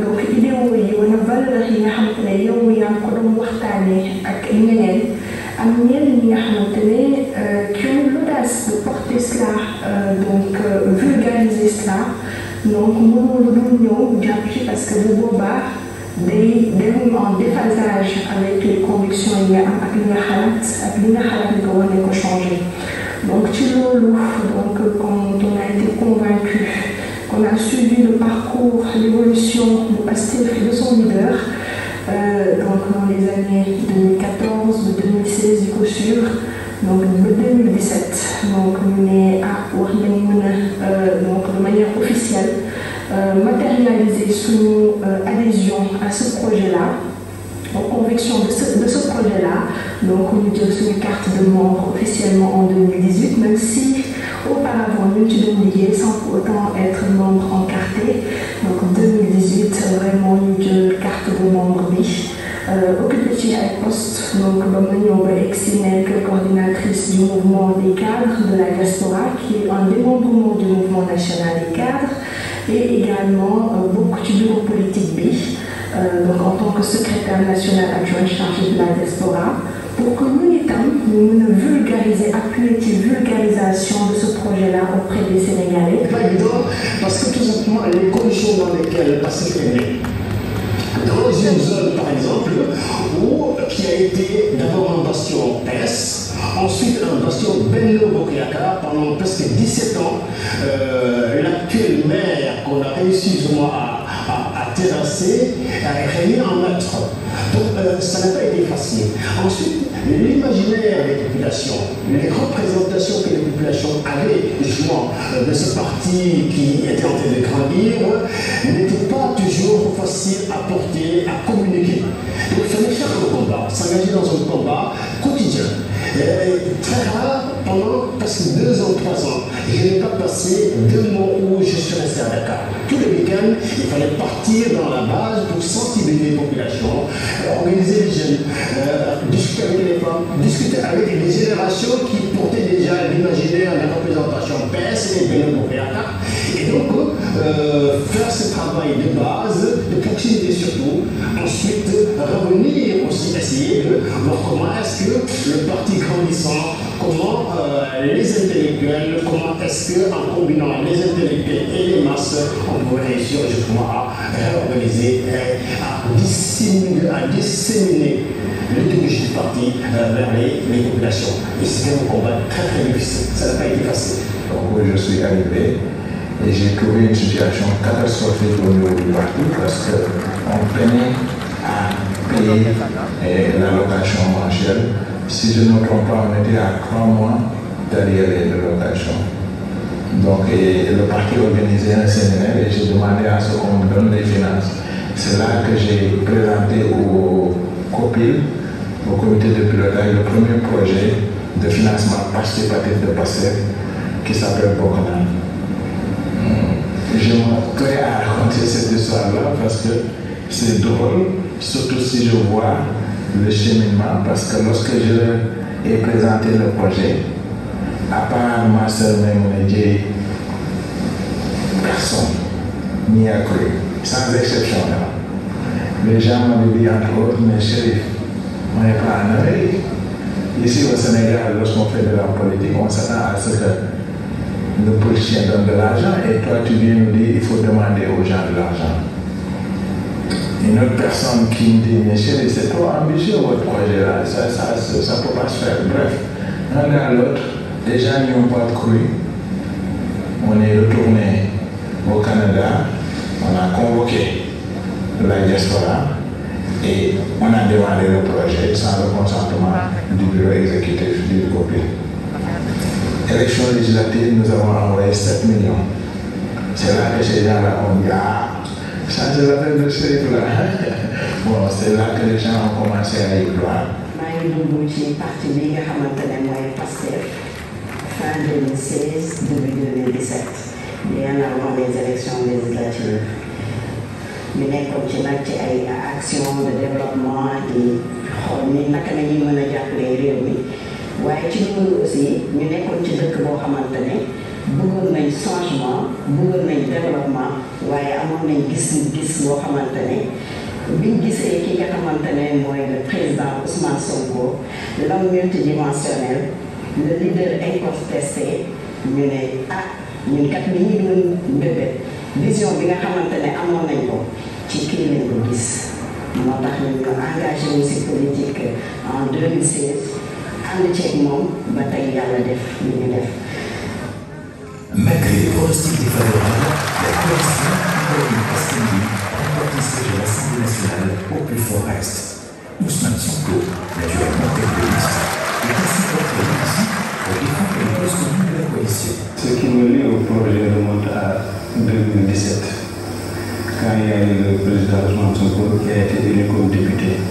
donc idéo yi wala valeur yi nga xamante ne yow yaa ngi ko doon waxtaanee ak ñeneen am ñenn ñi nga xamante ne qui ont l'audace de porter cela donc vulgariser cela donc mënoo lu dul ñëw jàpp ci parce que bu boobaa day dem en déphasage avec les convictions yi nga am ak li nga xalaat ni ko war nañ ko changer donc ci loolu donc quand on a été convaincu qu'on a suivi le parcours l'évolution de PASTEF et de son leader donc dans les années 2014 2016 du coup sûr donc 2017 donc ñu ne wax nañu mën a donc de manière officielle matérialiser suñu adhésion à ce projet-là en conviction de ce projet-là donc ñu jël suñu carte de membre officiellement en 2018 même si auparavant ñu ci doon liggéey sans pour autant être membre encarté donc en 2018 vraiment ñu jël carte de membre bi occupé ci ay poste donc ba ma ñëw ba egsi nekk coordinatrice du mouvement des cadres de la diaspora qui est un démembrement du mouvement national des cadres et également bokk ci bureau politique bi donc en tant que secrétaire national adjoint chargé de la diaspora pour que nous itam ñu mën a vulgariser appuyer ci vulgarisation de ce projet-là auprès des Sénégalais. Pas évident parce que tout simplement les conditions dans lesquelles PASTEF est né. Dans une zone, par exemple, qui a été d'abord un bastion PS, ensuite un bastion Benno Bokk Yakaar pendant presque 17 ans. L'actuel maire qu'on a réussi justement à terrasser a régné en maître. Donc ça n'a pas été facile. Ensuite, l'imaginaire des populations, les représentations que les populations avaient justement de ce parti qui était en train de grandir n'était pas toujours facile à porter, à communiquer. Donc il fallait faire un combat, s'engager dans un combat quotidien. Très rare, pendant presque 2 ans, 3 ans, je n'ai pas passé 2 mois où je suis resté à Dakar. Tous les week-ends, il fallait partir dans la base pour sensibiliser les populations, organiser les jeunes, discuter avec les femmes, discuter avec les générations qui portaient déjà l'imaginaire, la représentation PS et Benno Bokk Yakaar. Et donc, faire ce travail de base, de proximité surtout, ensuite revenir aussi, essayer de voir comment est-ce que le parti grandissant, comment les intellectuels, comment est-ce qu'en combinant les intellectuels et les masses, on peut réussir justement à réorganiser, à disséminer l'idéologie du parti vers les populations. Et c'était un combat très très difficile, ça n'a pas été facile. Donc je suis arrivé et j'ai trouvé une situation catastrophique au niveau du parti parce qu'on peinait à payer l'allocation mensuelle. Si je ne me trompe pas, on était à 3 mois d'arriéré de location. Donc le parti organisait un séminaire et j'ai demandé à ce qu'on me donne les finances. C'est là que j'ai présenté au COPIL, au comité de pilotage, le premier projet de financement participatif de PASTEF qui s'appelle Bokana. Je me plais à raconter cette histoire-là parce que c'est drôle, surtout si je vois le cheminement, parce que lorsque je ai présenté le projet, à part ma soeur Maïmouna Dièye, personne n'y a cru, sans exception. Les gens m'avaient dit entre autres, mais Chérif, on n'est pas en Amérique. Ici au Sénégal, lorsqu'on fait de la politique, on s'attend à ce que le politicien donne de l'argent et toi tu viens nous dire qu'il faut demander aux gens de l'argent. une autre personne qui me dit, mais chérie, c'est trop ambitieux votre projet là, ça ne peut pas se faire. Bref, un gars à l'autre, déjà ils n'ont pas cru. On est retourné au Canada, on a convoqué la diaspora et on a démarré le projet sans le consentement du bureau exécutif du COPI. Élection législative, nous avons envoyé 7 millions. C'est là que ces gens-là ont dit, ah, ça c'est l'affaire de ce là. Bon, c'est là que les gens ont commencé à y croire. Je suis parti de PASTEF fin 2016, début 2017, bien avant les élections législatives. Nous avons continué à action de développement et nous avons ci loolu aussi ñu nekkoon ci dëkk boo xamante ne bëggoon nañ changement bëggoon nañ développement waaye amoon nañ gis-gis boo xamante ne biñ gisee ki nga xamante ne mooy le président Ousmane Sonko l'homme multidimensionnel le leader incontesté ñu ne ah ñun kat li ñu doon mbébét vision bi nga xamante ne amoon nañ ko ci kii lañ ko gis moo tax ñu engagé wu si politique en 2016 Malgré les pronostics défavorables, la coalition Hippolyte Castaldi remporte le siège de l'Assemblée nationale au plus fort est. Ousmane Sonko, naturellement tête de liste, est ainsi porté ici pour défendre les causes communes de la coalition. Ce qui me lie au projet remonte à 2017, quand il y a eu le président Ousmane Sonko qui a été élu comme député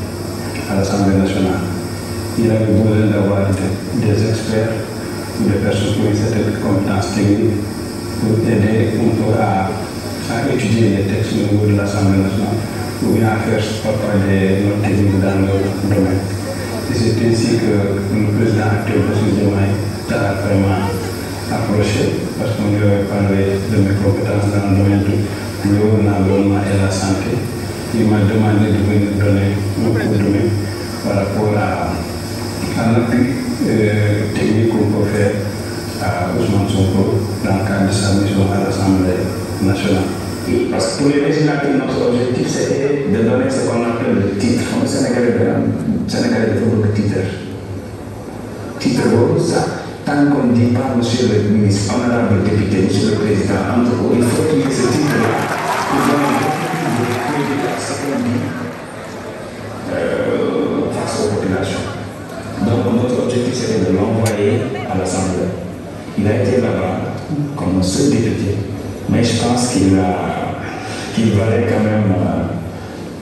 à l'Assemblée nationale. Il avait besoin d'avoir des experts ou des personnes qui ont cette compétence technique pour aider un peu à étudier les textes au niveau de l'Assemblée nationale ou bien à faire parfois des notes techniques dans leur domaine. Et c'est ainsi que le président actuel de ce domaine a vraiment approché parce qu'on lui avait parlé de mes compétences dans le domaine de l'environnement et la santé. Il m'a demandé de venir donner un coup de main par rapport à l'appui technique qu'on peut faire à Ousmane Sonko dans le cadre de sa mission à l'Assemblée nationale. Oui, parce que pour les législateurs, notre objectif c'était de donner ce qu'on appelle le titre. Le Sénégalais de beaucoup de titres. Titre ça, tant qu'on ne dit pas monsieur le ministre, honorable député, monsieur le président, entre autres, il faut qu'il y ait ce titre-là pour donner beaucoup de crédit à ce qu'on dit face aux populations. Donc notre objectif c'était de l'envoyer à l'Assemblée. Il a été là-bas comme seul député, mais je pense qu'il valait quand même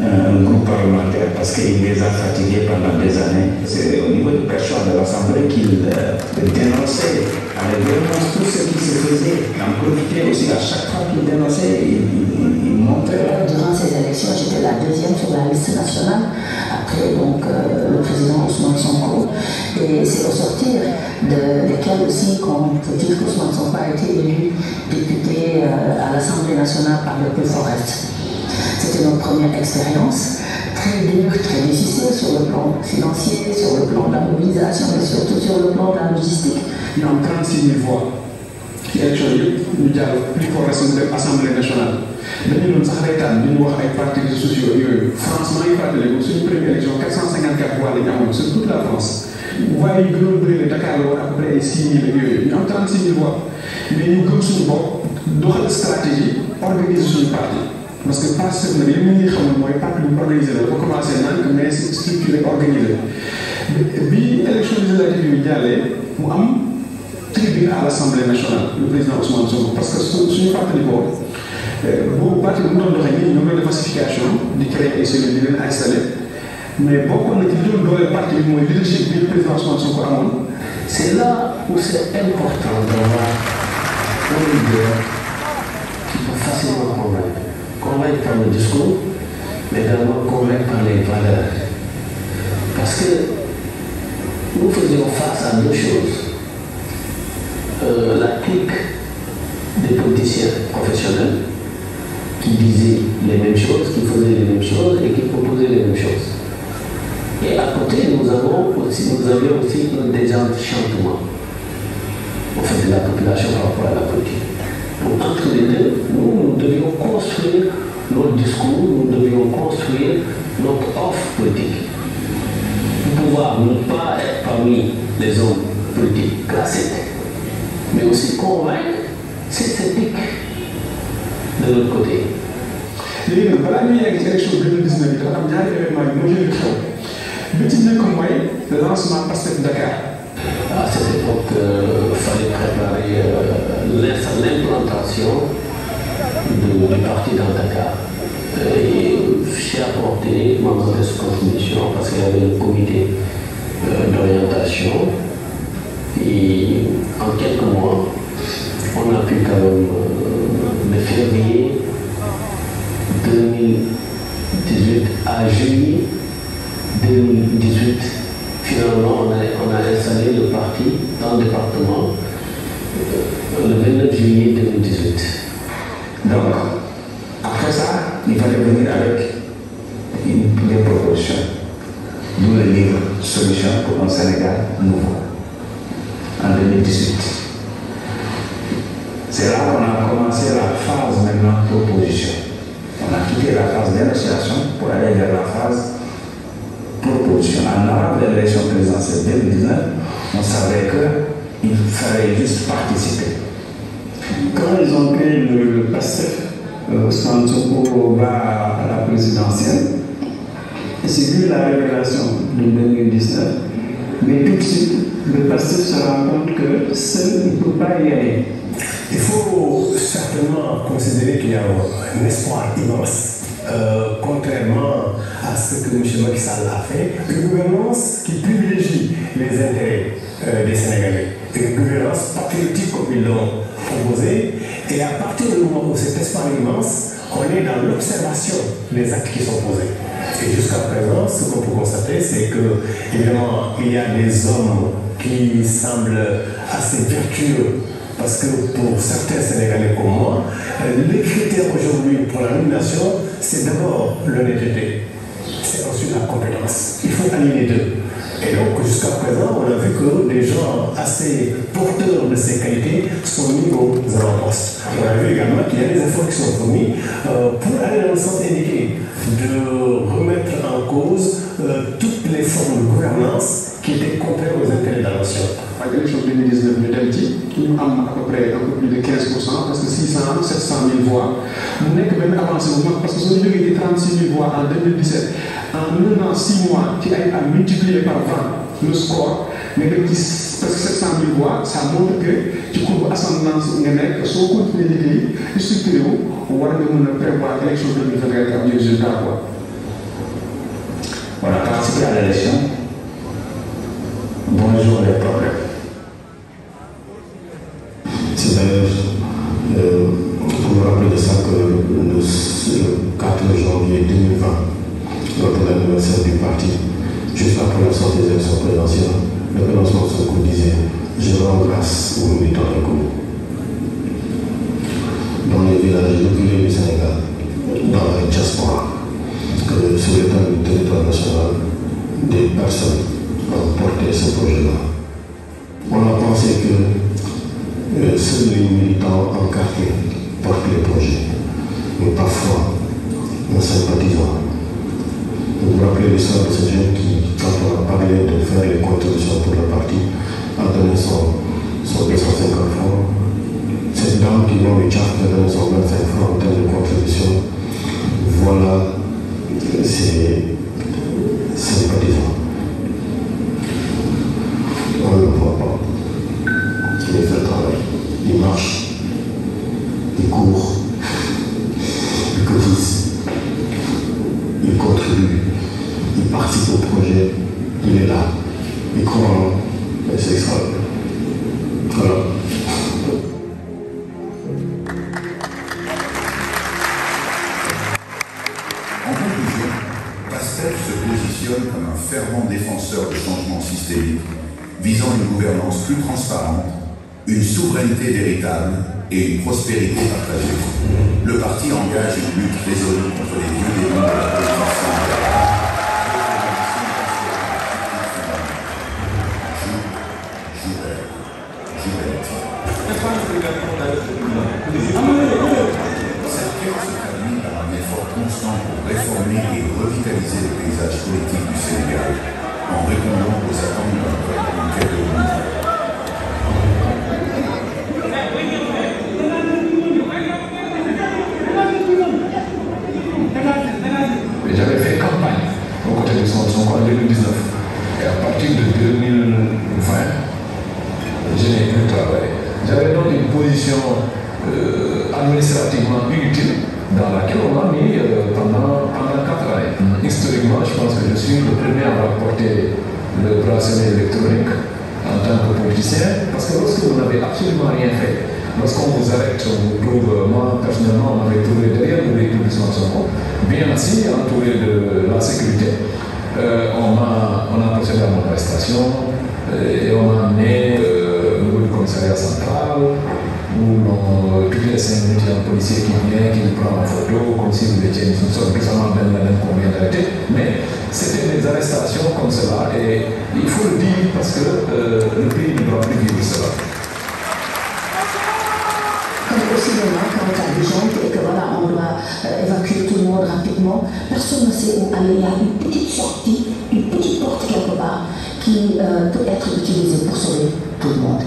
un groupe parlementaire parce qu'il les a fatigués pendant des années. C'est au niveau de personne de l'Assemblée qu'il dénonçait avec vraiment tout ce qui se faisait. Il en profitait aussi à chaque fois qu'il dénonçait, il montrait. Durant ces élections, j'étais la deuxième sur la liste nationale. Après donc le président Ousmane Sonko, et c'est au sortir desquels aussi qu'on peut dire qu'Ousmane Sonko a été élu député à l'Assemblée nationale par le plus fort est. C'était notre première expérience, très dure, très difficile sur le plan financier, sur le plan de la mobilisation, mais surtout sur le plan de la logistique. Il y a 36 000 voix qui élection nous avons plus fort l'Assemblée nationale. Nous avons des partis sociaux. Franchement, il faut que c'est une première élection, 454 voix sur toute la France. Vous voyez, le Dakar à peu près 6 000. Nous avons 36 000 voix. Mais nous avons une stratégie, organiser une parti. Parce que pas seulement les ministres, les partis organisés, il faut commencer à mais c'est structuré, organisé. L'élection législative, il y a une tribune à l'Assemblée nationale, le président Ousmane Sonko. Parce que ce n'est pas le niveau. Beaucoup de partis nous donnent de pacification, de créer et cellules, de les installer. Mais beaucoup de partis, le leadership du président Ousmane Sonko, c'est là où c'est important d'avoir un leader qui peut facilement convaincre. Convaincre par le discours, mais également convaincre par les valeurs. Parce que nous faisions face à deux choses. La clique des politiciens professionnels qui disaient les mêmes choses, qui faisaient les mêmes choses et qui proposaient les mêmes choses. Et à côté, nous avions aussi un désenchantement en fait, de la population par rapport à la politique. Donc, entre les deux, nous devions construire notre discours, nous devions construire notre offre politique. Pour pouvoir ne pas être parmi les hommes politiques classiques, mais aussi convaincre ces sceptiques de l'autre côté. léegi nag balaa ñuy yegg ci élection 2019 bi dafa am ñaari événement yi moo jël xew bi ci nekk mooy le lancement Pastef Dakar. À cette époque, il fallait préparer l'implantation du parti dans Dakar. Et j'ai apporté ma modeste contribution parce qu'il y avait un comité d'orientation. Et en quelques mois, on a pu quand même, de février 2018 à juillet 2018, finalement, on a installé le parti dans le département le 29 juillet 2018. Donc, après ça, il fallait venir avec des propositions. D'où le livre Solutions pour un Sénégal nouveau, en 2018. C'est là qu'on a commencé la phase maintenant proposition. On a quitté la phase négociation pour aller vers la phase proposition. En avant de l'élection présidentielle 2019, on savait qu'il fallait juste participer. Quand ils ont créé le PASTEF, Ousmane Sonko va à la présidentielle, et c'est vu la révélation de 2019, mais tout de suite, le PASTEF se rend compte que seul il ne peut pas y aller. Il faut certainement considérer qu'il y a un espoir immense, contrairement à ce que M. Macky Sall a fait, une gouvernance qui privilégie les intérêts des Sénégalais, une gouvernance patriotique comme ils l'ont proposé, et à partir du moment où cet espoir immense, on est dans l'observation des actes qui sont posés. Et jusqu'à présent, ce qu'on peut constater, c'est que, évidemment, il y a des hommes qui semblent assez vertueux. Parce que pour certains Sénégalais comme moi, les critères aujourd'hui pour la nomination, c'est d'abord l'honnêteté, c'est ensuite la compétence. Il faut aligner les deux. Et donc jusqu'à présent, on a vu que des gens assez porteurs de ces qualités sont mis aux avant-postes. On a vu également qu'il y a des efforts qui sont fournis pour aller dans le sens indiqué, de remettre en cause toutes les formes de gouvernance qui étaient contraires aux intérêts de la nation. À l'élection 2019, nous avons dit qu'il y a à peu près un peu plus de 15%, parce que 600, 700 000 voix. Nous n'avons que même avancé parce que si on a eu 36 000 voix en 2017, en 1 an, 6 mois, qui a multiplié par 20 le score, mais presque 700 000 voix, ça montre que tu cours ascendance, si on continue l'idée, structuré, on va prévoir l'élection 2024 comme des résultats. On a participé à l'élection. Bonjour les problèmes. C'est d'ailleurs pour me rappeler de ça que le 4 janvier 2020, lors de l'anniversaire du parti, juste après la sortie des élections présidentielles, le président Sonko disait « Je rends grâce aux militants locaux ». Dans les villages reculés du Sénégal, dans la diaspora, que sur l'état du territoire national, des personnes ont porté ce projet-là. On a pensé que seuls les militants encartés portent les projets, mais parfois, un sympathisant. Vous vous rappelez l'histoire de ce jeune qui, quand on a parlé de faire les contributions pour le parti, a donné son 250 francs. Cette dame qui vient du Tchad a donné son 25 francs en termes de contribution. Voilà, c'est sympathisant. On ne le voit pas. Il fait le travail. Il marche. Il court. Il cotise. Il contribue. Il participe au projet. Il est là. Il croit. Et c'est extraordinaire. Voilà. En conclusion, PASTEF se positionne comme un fervent défenseur de changements systémiques visant une gouvernance plus transparente, une souveraineté véritable et une prospérité partagée. Le parti engage une lutte résolue contre les vieux démons de la politique centrale. Cette quête se traduit par un effort effort constant pour réformer et revitaliser le paysage politique du Sénégal en répondant aux attentes d'un peuple en quête de renouveau. J'avais fait campagne aux côtés de Sonko en 2019. Et à partir de 2020, je n'ai plus travaillé. J'avais donc une position administrativement inutile dans laquelle on m'a mis pendant 4 années. Historiquement, je pense que je suis le premier à avoir porté le bracelet électronique en tant que politicien, parce que lorsque vous n'avez absolument rien fait, lorsqu'on vous arrête, on vous trouve, moi personnellement, on m'avait trouvé derrière le véhicule de Sonko, bien assis, entouré de la sécurité. On a procédé à mon arrestation et on m'a amené au niveau du commissariat central où toutes les 5 minutes il y a un policier qui vient, qui me prend en photo comme si vous étiez une sorte de Osama Ben Laden qu'on vient d'arrêter. Mais c'était des arrestations comme cela et il faut le dire parce que le pays ne doit plus vivre cela. Aussi maintenant, quand on a des gens et que voilà, on doit évacuer tout le monde rapidement, personne ne sait où aller. Il y a une petite sortie, une petite porte quelque part qui peut être utilisée pour sauver tout le monde.